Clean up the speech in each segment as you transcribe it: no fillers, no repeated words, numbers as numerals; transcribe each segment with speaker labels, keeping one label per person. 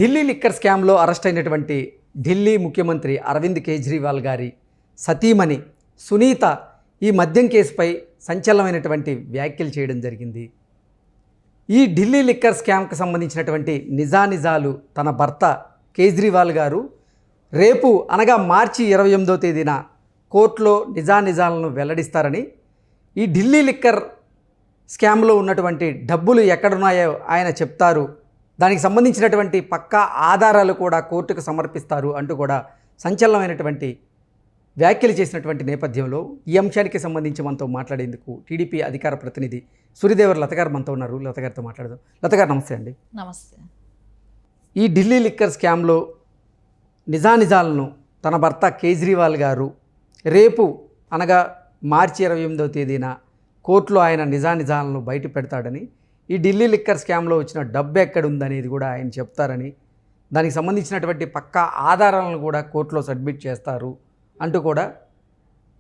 Speaker 1: Delhi liquor స్కామ్లో arrest అయినటువంటి ఢిల్లీ ముఖ్యమంత్రి అరవింద్ కేజ్రీవాల్ గారి సతీమణి సునీత ఈ మద్యం కేసుపై సంచలనమైనటువంటి వ్యాఖ్యలు చేయడం జరిగింది. ఈ ఢిల్లీ లిక్కర్ స్కామ్కి సంబంధించినటువంటి నిజానిజాలు తన భర్త కేజ్రీవాల్ గారు రేపు అనగా మార్చి 28వ తేదీన కోర్టులో నిజానిజాలను వెల్లడిస్తారని, ఈ ఢిల్లీ లిక్కర్ స్కామ్లో ఉన్నటువంటి డబ్బులు ఎక్కడున్నాయో ఆయన చెప్తారు, దానికి సంబంధించినటువంటి పక్కా ఆధారాలు కూడా కోర్టుకు సమర్పిస్తారు అంటూ కూడా సంచలనమైనటువంటి వ్యాఖ్యలు చేసినటువంటి నేపథ్యంలో ఈ అంశానికి సంబంధించి మనతో మాట్లాడేందుకు టీడీపీ అధికార ప్రతినిధి సూర్యదేవర్ లత గారు మనతో ఉన్నారు. లత గారితో మాట్లాడదాం. లత గారు నమస్తే అండి.
Speaker 2: నమస్తే.
Speaker 1: ఈ ఢిల్లీ లిక్కర్ స్కామ్లో నిజానిజాలను తన భర్త కేజ్రీవాల్ గారు రేపు అనగా మార్చి 28వ తేదీన కోర్టులో ఆయన నిజానిజాలను బయట పెడతాడని, ఈ ఢిల్లీ లిక్కర్ స్కామ్లో వచ్చిన డబ్బు ఎక్కడుందనేది కూడా ఆయన చెప్తారని, దానికి సంబంధించినటువంటి పక్కా ఆధారాలను కూడా కోర్టులో సబ్మిట్ చేస్తారు అంటూ కూడా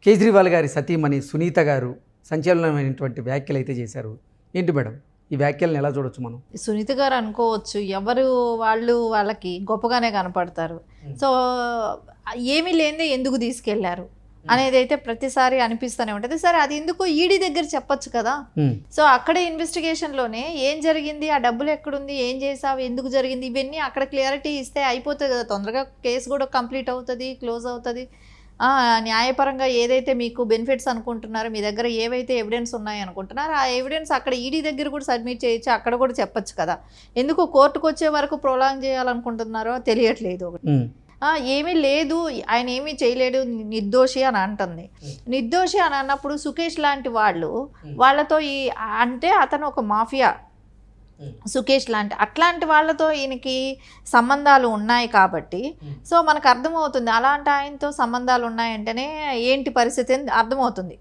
Speaker 1: కేజ్రీవాల్ గారి సతీమణి సునీత గారు సంచలనమైనటువంటి వ్యాఖ్యలు అయితే చేశారు. ఏంటి మేడం ఈ వ్యాఖ్యలను ఎలా చూడొచ్చు మనం?
Speaker 2: సునీత గారు అనుకోవచ్చు, ఎవరు వాళ్ళకి గొప్పగానే కనపడతారు. సో ఏమీ లేనిదే ఎందుకు తీసుకెళ్లారు అనేది అయితే ప్రతిసారి అనిపిస్తూనే ఉంటుంది. సరే, అది ఎందుకు ఈడీ దగ్గర చెప్పొచ్చు కదా. సో అక్కడే ఇన్వెస్టిగేషన్లోనే ఏం జరిగింది, ఆ డబ్బులు ఎక్కడుంది, ఏం చేసావు, ఎందుకు జరిగింది, ఇవన్నీ అక్కడ క్లియారిటీ ఇస్తే అయిపోతుంది కదా. తొందరగా కేసు కూడా కంప్లీట్ అవుతుంది, క్లోజ్ అవుతుంది. న్యాయపరంగా ఏదైతే మీకు బెనిఫిట్స్ అనుకుంటున్నారో, మీ దగ్గర ఏవైతే ఎవిడెన్స్ ఉన్నాయి అనుకుంటున్నారో, ఆ ఎవిడెన్స్ అక్కడ ఈడీ దగ్గర కూడా సబ్మిట్ చేయొచ్చు, అక్కడ కూడా చెప్పొచ్చు కదా. ఎందుకు కోర్టుకు వచ్చే వరకు ప్రొలాంగ్ చేయాలనుకుంటున్నారో తెలియట్లేదు. ఏమీ లేదు, ఆయన ఏమీ చేయలేడు, నిర్దోషి అని అంటుంది. నిర్దోషి అని అన్నప్పుడు సుకేష్ లాంటి వాళ్ళతో అంటే అతను ఒక మాఫియా, సుకేష్ అట్లాంటి వాళ్ళతో ఈయనకి సంబంధాలు ఉన్నాయి కాబట్టి సో మనకు అర్థమవుతుంది. అలాంటి ఆయనతో సంబంధాలు ఉన్నాయంటేనే ఏంటి పరిస్థితి అని అర్థమవుతుంది.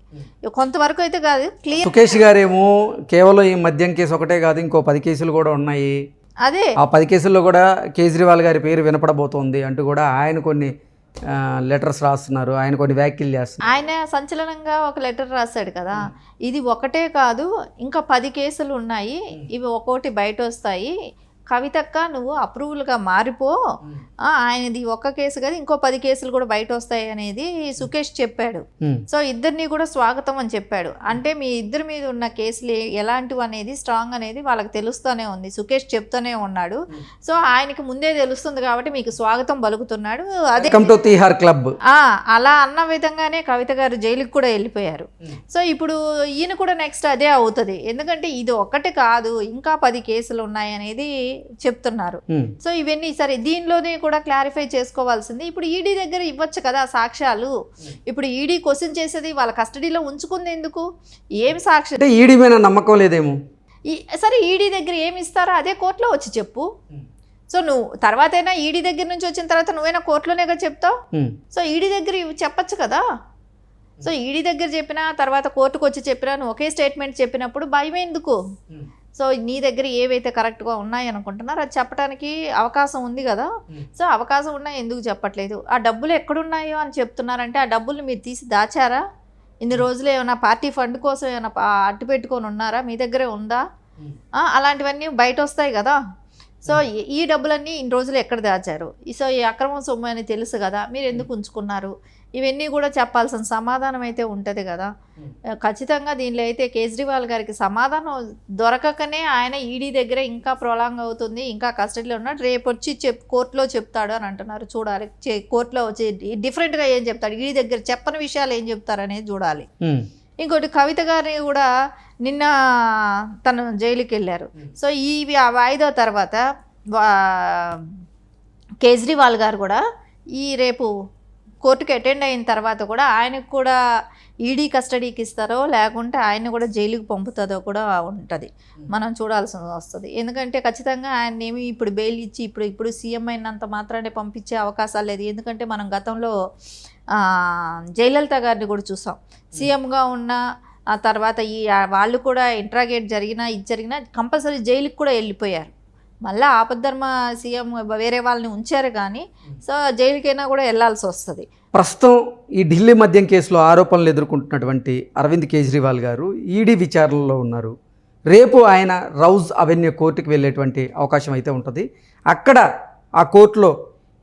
Speaker 2: కొంతవరకు అయితే కాదు క్లియర్.
Speaker 1: సుకేష్ గారేమో కేవలం ఈ మద్యం కేసు ఒకటే కాదు, ఇంకో 10 కేసులు కూడా ఉన్నాయి.
Speaker 2: అదే
Speaker 1: ఆ 10 కేసుల్లో కూడా కేజ్రీవాల్ గారి పేరు వినపడబోతోంది అంటూ కూడా ఆయన కొన్ని లెటర్స్ రాస్తున్నారు, ఆయన కొన్ని వ్యాఖ్యలు చేస్తున్నారు.
Speaker 2: ఆయన సంచలనంగా ఒక లెటర్ రాశాడు కదా, ఇది ఒకటే కాదు ఇంకా 10 కేసులు ఉన్నాయి, ఇవి ఒక్కోటి బయట వస్తాయి, కవితక్క నువ్వు అప్రూవల్గా మారిపో, ఆయనది ఒక్క కేసు కదా ఇంకో 10 కేసులు కూడా బయట వస్తాయి అనేది సుకేష్ చెప్పాడు. సో ఇద్దరిని కూడా స్వాగతం అని చెప్పాడు. అంటే మీ ఇద్దరి మీద ఉన్న కేసులు ఎలాంటివి అనేది స్ట్రాంగ్ అనేది వాళ్ళకి తెలుస్తూనే ఉంది, సుకేష్ చెప్తూనే ఉన్నాడు. సో ఆయనకి ముందే తెలుస్తుంది కాబట్టి మీకు స్వాగతం పలుకుతున్నాడు. అదే
Speaker 1: తిహార్ క్లబ్
Speaker 2: అలా అన్న విధంగానే కవిత గారు జైలుకి కూడా వెళ్ళిపోయారు. సో ఇప్పుడు ఈయన కూడా నెక్స్ట్ అదే అవుతుంది, ఎందుకంటే ఇది ఒక్కటి కాదు ఇంకా 10 కేసులు ఉన్నాయి అనేది చెప్తున్నారు. సో ఇవన్నీ సరే, దీనిలోనే కూడా క్లారిఫై చేసుకోవాల్సింది. ఇప్పుడు ఈడీ దగ్గర ఇవ్వచ్చు కదా సాక్ష్యాలు. ఇప్పుడు ఈడీ క్వశ్చన్ చేసేది వాళ్ళ కస్టడీలో ఉంచుకుంది ఎందుకు, ఏమి సాక్ష్యం?
Speaker 1: అంటే ఈడీ మీద నమ్మకం లేదేమో.
Speaker 2: సరే, ఈడీ దగ్గర ఏమి ఇస్తారో అదే కోర్టులో వచ్చి చెప్పు. సో నువ్వు తర్వాతైనా ఈడీ దగ్గర నుంచి వచ్చిన తర్వాత నువ్వైనా కోర్టులోనేగా చెప్తావు. సో ఈడీ దగ్గర చెప్పచ్చు కదా. సో ఈడీ దగ్గర చెప్పినా తర్వాత కోర్టుకు వచ్చి చెప్పినా నువ్వు ఒకే స్టేట్మెంట్ చెప్పినప్పుడు భయం ఎందుకు? సో నీ దగ్గర ఏవైతే కరెక్ట్గా ఉన్నాయి అనుకుంటున్నారో అది చెప్పడానికి అవకాశం ఉంది కదా. సో అవకాశం ఉన్నా ఎందుకు చెప్పట్లేదు? ఆ డబ్బులు ఎక్కడున్నాయో అని చెప్తున్నారంటే ఆ డబ్బులు మీరు తీసి దాచారా? ఇన్ని రోజులు ఏమైనా పార్టీ ఫండ్ కోసం ఏమైనా అట్టు పెట్టుకొని ఉన్నారా? మీ దగ్గరే ఉందా? అలాంటివన్నీ బయట వస్తాయి కదా. సో ఈ డబ్బులన్నీ ఇన్ని రోజులు ఎక్కడ దాచారు? సో ఈ అక్రమం సొమ్ము అని తెలుసు కదా, మీరు ఎందుకు ఉంచుకున్నారు? ఇవన్నీ కూడా చెప్పాల్సిన సమాధానం అయితే ఉంటుంది కదా. ఖచ్చితంగా దీనిలో అయితే కేజ్రీవాల్ గారికి సమాధానం దొరకకనే ఆయన ఈడీ దగ్గర ఇంకా ప్రొలాంగ్ అవుతుంది, ఇంకా కస్టడీలో ఉన్నాడు, రేపు వచ్చి కోర్టులో చెప్తాడు అని అంటున్నారు. చూడాలి కోర్టులో వచ్చి డిఫరెంట్గా ఏం చెప్తాడు, ఈడీ దగ్గర చెప్పని విషయాలు ఏం చెప్తారు అనేది చూడాలి. ఇంకోటి కవిత గారిని కూడా నిన్న తను జైలుకి వెళ్ళారు. సో ఈ వాయిదా తర్వాత కేజ్రీవాల్ గారు కూడా ఈ రేపు కోర్టుకి అటెండ్ అయిన తర్వాత కూడా ఆయనకు కూడా ఈడీ కస్టడీకి ఇస్తారో లేకుంటే ఆయన కూడా జైలుకి పంపుతుందో కూడా ఉంటుంది, మనం చూడాల్సి వస్తుంది. ఎందుకంటే ఖచ్చితంగా ఆయన ఏమి ఇప్పుడు బెయిల్ ఇచ్చి ఇప్పుడు సీఎం అయినంత మాత్రాన్ని పంపించే అవకాశాలు లేదు. ఎందుకంటే మనం గతంలో జయలలిత గారిని కూడా చూసాం, సీఎంగా ఉన్న ఆ తర్వాత వాళ్ళు కూడా ఇంట్రాగేట్ జరిగినా కంపల్సరీ జైలుకి కూడా వెళ్ళిపోయారు. మళ్ళీ ఆపద్ధర్మ సీఎం వేరే వాళ్ళని ఉంచారు కానీ సో జైలుకైనా కూడా వెళ్ళాల్సి వస్తుంది.
Speaker 1: ప్రస్తుతం ఈ ఢిల్లీ మద్యం కేసులో ఆరోపణలు ఎదుర్కొంటున్నటువంటి అరవింద్ కేజ్రీవాల్ గారు ఈడీ విచారణలో ఉన్నారు. రేపు ఆయన రౌజ్ అవెన్యూ కోర్టుకు వెళ్ళేటువంటి అవకాశం అయితే ఉంటుంది. అక్కడ ఆ కోర్టులో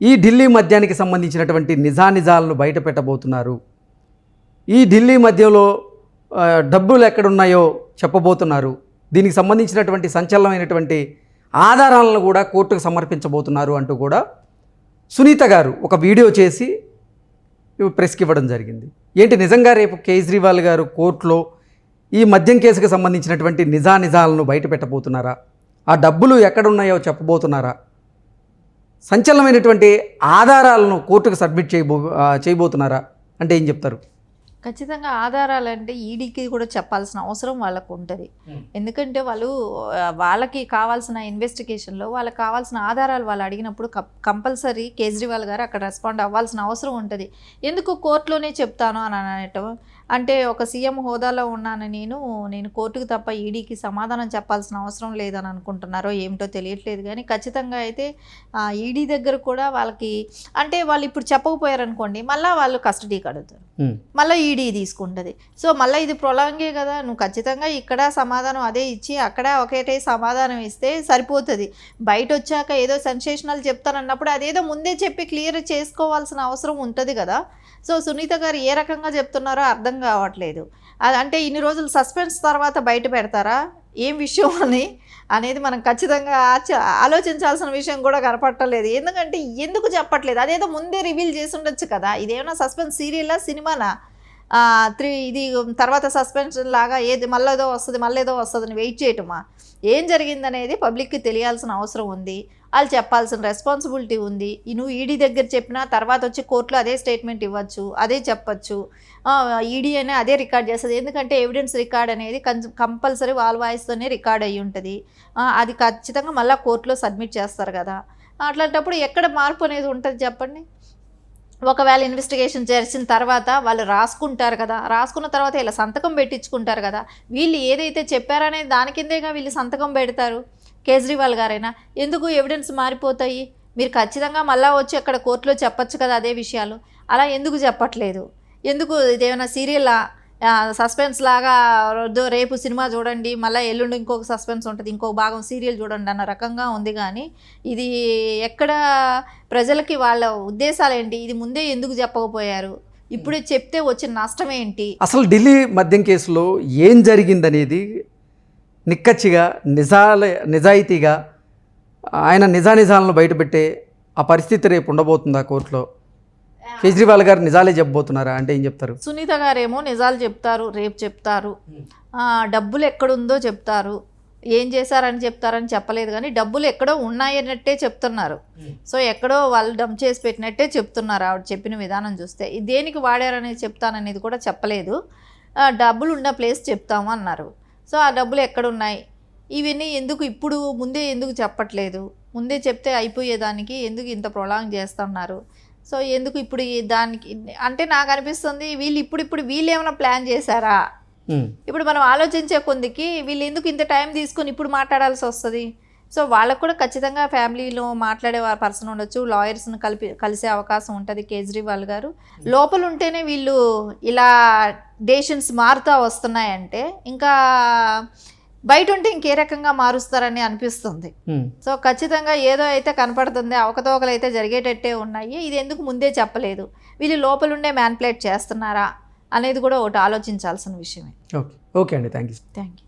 Speaker 1: ఈ ఢిల్లీ మద్యానికి సంబంధించినటువంటి నిజానిజాలను బయట పెట్టబోతున్నారు. ఈ ఢిల్లీ మద్యంలో డబ్బులు ఎక్కడున్నాయో చెప్పబోతున్నారు. దీనికి సంబంధించినటువంటి సంచలనమైనటువంటి ఆధారాలను కూడా కోర్టుకు సమర్పించబోతున్నారు అంటూ కూడా సునీత గారు ఒక వీడియో చేసి ప్రెస్కి ఇవ్వడం జరిగింది. ఏంటి నిజంగా రేపు కేజ్రీవాల్ గారు కోర్టులో ఈ మద్యం కేసుకు సంబంధించినటువంటి నిజానిజాలను బయట పెట్టబోతున్నారా? ఆ డబ్బులు ఎక్కడున్నాయో చెప్పబోతున్నారా? సంచలనమైనటువంటి ఆధారాలను కోర్టుకు సబ్మిట్ చేయబోతున్నారా అంటే ఏం చెప్తారు?
Speaker 2: ఖచ్చితంగా ఆధారాలంటే ఈడీకి కూడా చెప్పాల్సిన అవసరం వాళ్ళకు ఉంటుంది. ఎందుకంటే వాళ్ళకి కావాల్సిన ఇన్వెస్టిగేషన్లో వాళ్ళకి కావాల్సిన ఆధారాలు వాళ్ళు అడిగినప్పుడు కంపల్సరీ కేజ్రీవాల్ గారు అక్కడ రెస్పాండ్ అవ్వాల్సిన అవసరం ఉంటుంది. ఎందుకు కోర్టులోనే చెప్తాను అని అనటం అంటే ఒక సీఎం హోదాలో ఉన్నాను నేను కోర్టుకు తప్ప ఈడీకి సమాధానం చెప్పాల్సిన అవసరం లేదని అనుకుంటున్నారో ఏమిటో తెలియట్లేదు. కానీ ఖచ్చితంగా అయితే ఈడీ దగ్గర కూడా వాళ్ళకి అంటే వాళ్ళు ఇప్పుడు చెప్పకపోయారనుకోండి మళ్ళీ వాళ్ళు కస్టడీకి అడుగుతారు, మళ్ళీ ఈడీ తీసుకుంటుంది. సో మళ్ళీ ఇది ప్రొలాంగే కదా. నువ్వు ఖచ్చితంగా ఇక్కడ సమాధానం అదే ఇచ్చి అక్కడ ఒకటే సమాధానం ఇస్తే సరిపోతుంది. బయట వచ్చాక ఏదో సెన్సేషనల్ చెప్తానన్నప్పుడు అదేదో ముందే చెప్పి క్లియర్ చేసుకోవాల్సిన అవసరం ఉంటుంది కదా. సో సునీత గారు ఏ రకంగా చెప్తున్నారో అర్థం కావట్లేదు. అంటే ఇన్ని రోజులు సస్పెన్స్ తర్వాత బయట పెడతారా ఏం విషయం అనేది మనం ఖచ్చితంగా ఆలోచించాల్సిన విషయం కూడా కనపట్టలేదు. ఎందుకంటే ఎందుకు చెప్పట్లేదు? అదేదో ముందే రివీల్ చేసి ఉండొచ్చు కదా. ఇదేమన్నా సస్పెన్స్ సీరియలా సినిమానా? ఇది తర్వాత సస్పెన్షన్ లాగా ఏది మళ్ళేదో వస్తుందని వెయిట్ చేయటమా? ఏం జరిగిందనేది పబ్లిక్కి తెలియాల్సిన అవసరం ఉంది. వాళ్ళు చెప్పాల్సిన రెస్పాన్సిబిలిటీ ఉంది. నువ్వు ఈడీ దగ్గర చెప్పినా తర్వాత వచ్చి కోర్టులో అదే స్టేట్మెంట్ ఇవ్వచ్చు, అదే చెప్పచ్చు. ఈడీ అనే అదే రికార్డ్ చేస్తుంది. ఎందుకంటే ఎవిడెన్స్ రికార్డ్ అనేది కంపల్సరీ వాళ్ళ వాయిస్తోనే రికార్డ్ అయ్యి ఉంటుంది. అది ఖచ్చితంగా మళ్ళీ కోర్టులో సబ్మిట్ చేస్తారు కదా. అట్లాంటప్పుడు ఎక్కడ మార్పు అనేది ఉంటుంది చెప్పండి? ఒకవేళ ఇన్వెస్టిగేషన్ చేసిన తర్వాత వాళ్ళు రాసుకుంటారు కదా, రాసుకున్న తర్వాత ఇలా సంతకం పెట్టించుకుంటారు కదా. వీళ్ళు ఏదైతే చెప్పారనేది దాని కిందేగా వీళ్ళు సంతకం పెడతారు. కేజ్రీవాల్ గారైనా ఎందుకు ఎవిడెన్స్ మారిపోతాయి? మీరు ఖచ్చితంగా మళ్ళీ వచ్చి అక్కడ కోర్టులో చెప్పచ్చు కదా అదే విషయాలు. అలా ఎందుకు చెప్పట్లేదు? ఎందుకు ఇదేమైనా సీరియల్ సస్పెన్స్ లాగా రేపు సినిమా చూడండి, మళ్ళీ ఎల్లుండి ఇంకొక సస్పెన్స్ ఉంటుంది, ఇంకొక భాగం సీరియల్ చూడండి అన్న రకంగా ఉంది. కానీ ఇది ఎక్కడ ప్రజలకి వాళ్ళ ఉద్దేశాలు ఏంటి? ఇది ముందే ఎందుకు చెప్పకపోయారు? ఇప్పుడే చెప్తే వచ్చిన నష్టం ఏంటి?
Speaker 1: అసలు ఢిల్లీ మద్యం కేసులో ఏం జరిగిందనేది నిక్కచ్చిగా నిజాయితీగా ఆయన నిజానిజాలను బయటపెట్టే ఆ పరిస్థితి రేపు ఉండబోతుందా కోర్టులో? కేజ్రీవాల్ గారు నిజాలే చెప్పబోతున్నారా అంటే ఏం చెప్తారు?
Speaker 2: సునీత గారేమో నిజాలు చెప్తారు, రేపు చెప్తారు. డబ్బులు ఎక్కడుందో చెప్తారు, ఏం చేశారని చెప్తారని చెప్పలేదు. కానీ డబ్బులు ఎక్కడో ఉన్నాయన్నట్టే చెప్తున్నారు. సో ఎక్కడో వాళ్ళు డంప్ చేసి పెట్టినట్టే చెప్తున్నారు. ఆవిడ చెప్పిన విధానం చూస్తే దేనికి వాడారనేది చెప్తాననేది కూడా చెప్పలేదు. డబ్బులు ఉన్న ప్లేస్ చెప్తాము అన్నారు. సో ఆ డబ్బులు ఎక్కడున్నాయి ఇవన్నీ ఎందుకు ఇప్పుడు ముందే ఎందుకు చెప్పట్లేదు? ముందే చెప్తే అయిపోయేదానికి ఎందుకు ఇంత ప్రొలాంగ్ చేస్తున్నారు? సో ఎందుకు ఇప్పుడు దానికి అంటే నాకు అనిపిస్తుంది వీళ్ళు ఏమైనా ప్లాన్ చేశారా? ఇప్పుడు మనం ఆలోచించే కొందికి వీళ్ళు ఎందుకు ఇంత టైం తీసుకొని ఇప్పుడు మాట్లాడాల్సి వస్తుంది? సో వాళ్ళకు కూడా ఖచ్చితంగా ఫ్యామిలీలో మాట్లాడే పర్సన్ ఉండొచ్చు, లాయర్స్ని కలిసే అవకాశం ఉంటుంది. కేజ్రీవాల్ గారు లోపల ఉంటేనే వీళ్ళు ఇలా డెసిషన్స్ మారుతూ వస్తున్నాయంటే ఇంకా బయట ఉంటే ఇంకే రకంగా మారుస్తారని అనిపిస్తుంది. సో ఖచ్చితంగా ఏదో అయితే కనపడుతుంది, అవకతవకలు అయితే జరిగేటట్టే ఉన్నాయి. ఇది ఎందుకు ముందే చెప్పలేదు? వీళ్ళు లోపలుండే మ్యానిపులేట్ చేస్తున్నారా అనేది కూడా ఒకటి ఆలోచించాల్సిన విషయమే.
Speaker 1: ఓకే అండి, థ్యాంక్ యూ.